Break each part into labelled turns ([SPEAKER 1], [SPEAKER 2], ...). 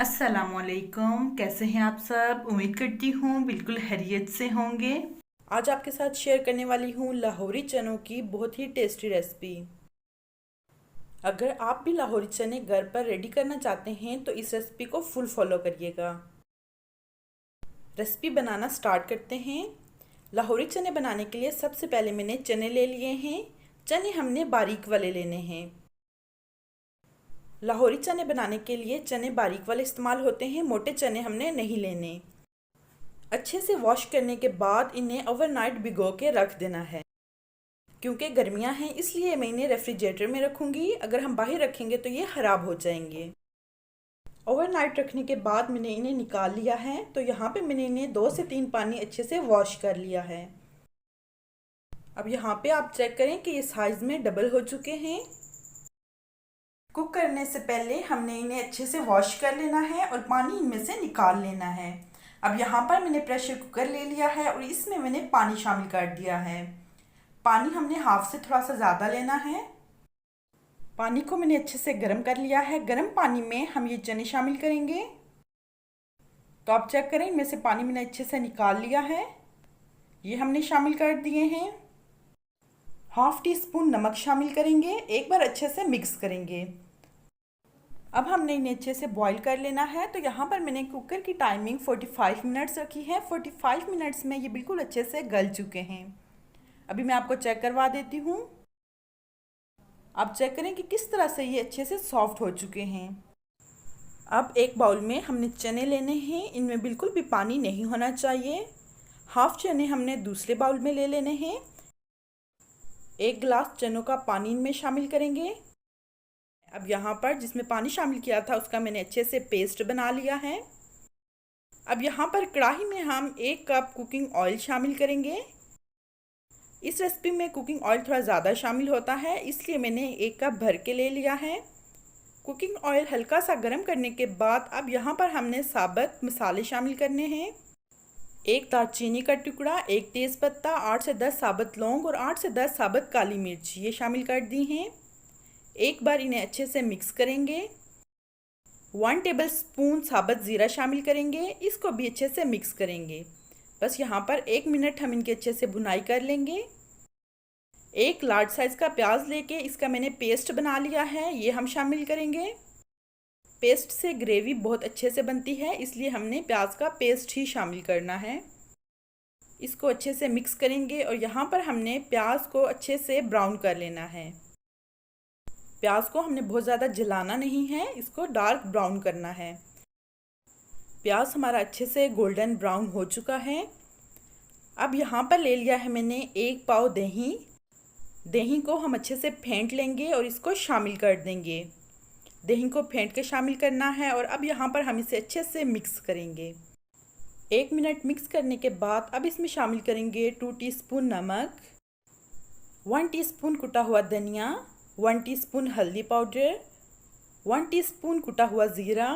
[SPEAKER 1] अस्सलामुअलैकुम। कैसे हैं आप सब? उम्मीद करती हूँ बिल्कुल खैरियत से होंगे।
[SPEAKER 2] आज आपके साथ शेयर करने वाली हूँ लाहौरी चनों की बहुत ही टेस्टी रेसिपी। अगर आप भी लाहौरी चने घर पर रेडी करना चाहते हैं तो इस रेसिपी को फुल फॉलो करिएगा। रेसिपी बनाना स्टार्ट करते हैं। लाहौरी चने बनाने के लिए सबसे पहले मैंने चने ले लिए हैं। चने हमने बारीक वाले लेने हैं। लाहौरी चने बनाने के लिए चने बारीक वाले इस्तेमाल होते हैं, मोटे चने हमने नहीं लेने। अच्छे से वॉश करने के बाद इन्हें ओवरनाइट भिगो के रख देना है। क्योंकि गर्मियां हैं इसलिए मैं इन्हें रेफ्रिजरेटर में रखूँगी, अगर हम बाहर रखेंगे तो ये ख़राब हो जाएंगे। ओवरनाइट रखने के बाद मैंने इन्हें निकाल लिया है। तो यहाँ पे मैंने इन्हें 2 से 3 पानी अच्छे से वॉश कर लिया है। अब यहाँ पे आप चेक करें कि ये साइज़ में डबल हो चुके हैं। कुक करने से पहले हमने इन्हें अच्छे से वॉश कर लेना है और पानी इनमें से निकाल लेना है। अब यहाँ पर मैंने प्रेशर कुकर ले लिया है और इसमें मैंने पानी शामिल कर दिया है। पानी हमने हाफ से थोड़ा सा ज़्यादा लेना है। पानी को मैंने अच्छे से गर्म कर लिया है। गर्म पानी में हम ये चने शामिल करेंगे। तो आप चेक करें, इनमें से पानी मैंने अच्छे से निकाल लिया है। ये हमने शामिल कर दिए हैं। हाफ टी स्पून नमक शामिल करेंगे। एक बार अच्छे से मिक्स करेंगे। अब हमने इन्हें अच्छे से बॉईल कर लेना है। तो यहाँ पर मैंने कुकर की टाइमिंग 45 मिनट्स रखी है। 45 मिनट्स में ये बिल्कुल अच्छे से गल चुके हैं। अभी मैं आपको चेक करवा देती हूँ। आप चेक करें कि किस तरह से ये अच्छे से सॉफ्ट हो चुके हैं। अब एक बाउल में हमने चने लेने हैं। इनमें बिल्कुल भी पानी नहीं होना चाहिए। हाफ चने हमने दूसरे बाउल में ले लेने हैं। 1 गिलास चनों का पानी इनमें शामिल करेंगे। अब यहाँ पर जिसमें पानी शामिल किया था उसका मैंने अच्छे से पेस्ट बना लिया है। अब यहाँ पर कढ़ाई में हम 1 कप कुकिंग ऑयल शामिल करेंगे। इस रेसिपी में कुकिंग ऑयल थोड़ा ज़्यादा शामिल होता है, इसलिए मैंने 1 कप भर के ले लिया है। कुकिंग ऑयल हल्का सा गर्म करने के बाद अब यहाँ पर हमने साबुत मसाले शामिल करने हैं। 1 दालचीनी का टुकड़ा, 1 तेज़पत्ता, 8 से 10 साबुत लौंग और 8 से 10 साबुत काली मिर्च ये शामिल कर दी हैं। एक बार इन्हें अच्छे से मिक्स करेंगे। 1 टेबल स्पून साबुत ज़ीरा शामिल करेंगे। इसको भी अच्छे से मिक्स करेंगे। बस यहाँ पर 1 मिनट हम इनके अच्छे से भुनाई कर लेंगे। एक लार्ज साइज़ का प्याज लेके इसका मैंने पेस्ट बना लिया है, ये हम शामिल करेंगे। पेस्ट से ग्रेवी बहुत अच्छे से बनती है, इसलिए हमने प्याज का पेस्ट ही शामिल करना है। इसको अच्छे से मिक्स करेंगे और यहाँ पर हमने प्याज को अच्छे से ब्राउन कर लेना है। प्याज को हमने बहुत ज़्यादा जलाना नहीं है, इसको डार्क ब्राउन करना है। प्याज हमारा अच्छे से गोल्डन ब्राउन हो चुका है। अब यहाँ पर ले लिया है मैंने 1 पाव दही। दही को हम अच्छे से फेंट लेंगे और इसको शामिल कर देंगे। दही को फेंट के शामिल करना है और अब यहाँ पर हम इसे अच्छे से मिक्स करेंगे। 1 मिनट मिक्स करने के बाद अब इसमें शामिल करेंगे 2 टीस्पून नमक, 1 टीस्पून कुटा हुआ धनिया, 1 टीस्पून हल्दी पाउडर, 1 टीस्पून कुटा हुआ ज़ीरा,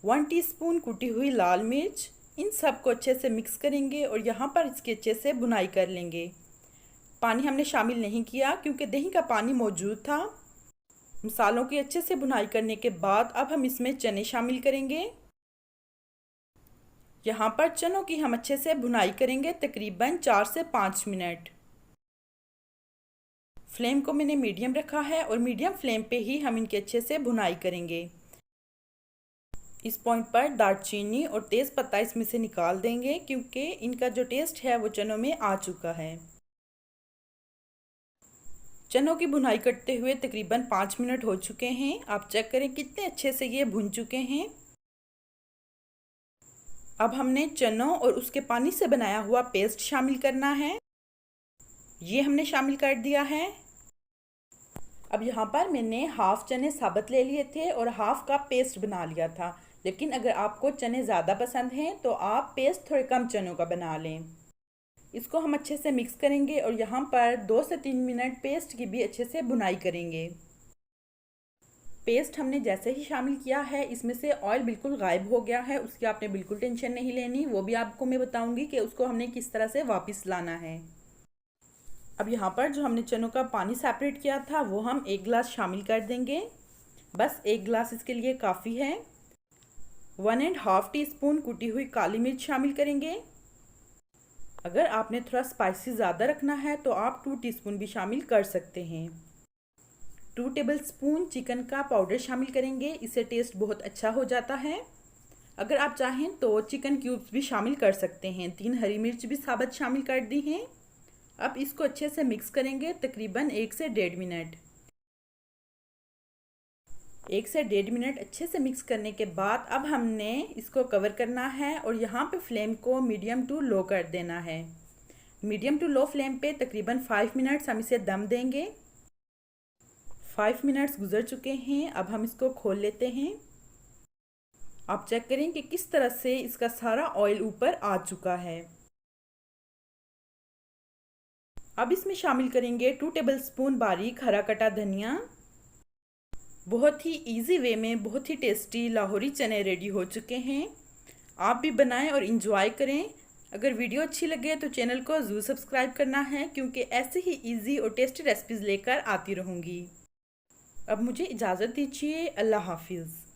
[SPEAKER 2] 1 टीस्पून कुटी हुई लाल मिर्च। इन सब को अच्छे से मिक्स करेंगे और यहाँ पर इसके अच्छे से भुनाई कर लेंगे। पानी हमने शामिल नहीं किया क्योंकि दही का पानी मौजूद था। मसालों की अच्छे से भुनाई करने के बाद अब हम इसमें चने शामिल करेंगे। यहाँ पर चनों की हम अच्छे से भुनाई करेंगे तकरीबन 4 से 5 मिनट। फ्लेम को मैंने मीडियम रखा है और मीडियम फ्लेम पे ही हम इनके अच्छे से भुनाई करेंगे। इस पॉइंट पर दालचीनी और तेज़पत्ता इसमें से निकाल देंगे क्योंकि इनका जो टेस्ट है वो चनों में आ चुका है। चनों की भुनाई करते हुए तकरीबन 5 मिनट हो चुके हैं। आप चेक करें कितने अच्छे से ये भुन चुके हैं। अब हमने चनों और उसके पानी से बनाया हुआ पेस्ट शामिल करना है। ये हमने शामिल कर दिया है। अब यहाँ पर मैंने हाफ चने साबुत ले लिए थे और हाफ का पेस्ट बना लिया था, लेकिन अगर आपको चने ज़्यादा पसंद हैं तो आप पेस्ट थोड़े कम चनों का बना लें। इसको हम अच्छे से मिक्स करेंगे और यहाँ पर 2 से 3 मिनट पेस्ट की भी अच्छे से भुनाई करेंगे। पेस्ट हमने जैसे ही शामिल किया है इसमें से ऑयल बिल्कुल गायब हो गया है, उसकी आपने बिल्कुल टेंशन नहीं लेनी। वो भी आपको मैं बताऊंगी कि उसको हमने किस तरह से वापस लाना है। अब यहाँ पर जो हमने चनों का पानी सेपरेट किया था वो हम 1 गिलास शामिल कर देंगे। बस 1 गिलास इसके लिए काफ़ी है। 1.5 टीस्पून कुटी हुई काली मिर्च शामिल करेंगे। अगर आपने थोड़ा स्पाइसी ज़्यादा रखना है तो आप 2 टीस्पून भी शामिल कर सकते हैं। 2 टेबलस्पून चिकन का पाउडर शामिल करेंगे, इससे टेस्ट बहुत अच्छा हो जाता है। अगर आप चाहें तो चिकन क्यूब्स भी शामिल कर सकते हैं। 3 हरी मिर्च भी साबुत शामिल कर दी हैं। अब इसको अच्छे से मिक्स करेंगे तकरीबन 1 से 1.5 मिनट। 1 से 1.5 मिनट अच्छे से मिक्स करने के बाद अब हमने इसको कवर करना है और यहाँ पे फ्लेम को मीडियम टू लो कर देना है। मीडियम टू लो फ्लेम पे तकरीबन 5 मिनट्स हम इसे दम देंगे। 5 मिनट्स गुजर चुके हैं। अब हम इसको खोल लेते हैं। आप चेक करें कि किस तरह से इसका सारा ऑयल ऊपर आ चुका है। अब इसमें शामिल करेंगे 2 टेबलस्पून बारीक हरा कटा धनिया। बहुत ही इजी वे में बहुत ही टेस्टी लाहौरी चने रेडी हो चुके हैं। आप भी बनाएं और इन्जॉय करें। अगर वीडियो अच्छी लगे तो चैनल को ज़रूर सब्सक्राइब करना है, क्योंकि ऐसे ही इजी और टेस्टी रेसिपीज़ लेकर आती रहूँगी। अब मुझे इजाज़त दीजिए। अल्लाह हाफिज़।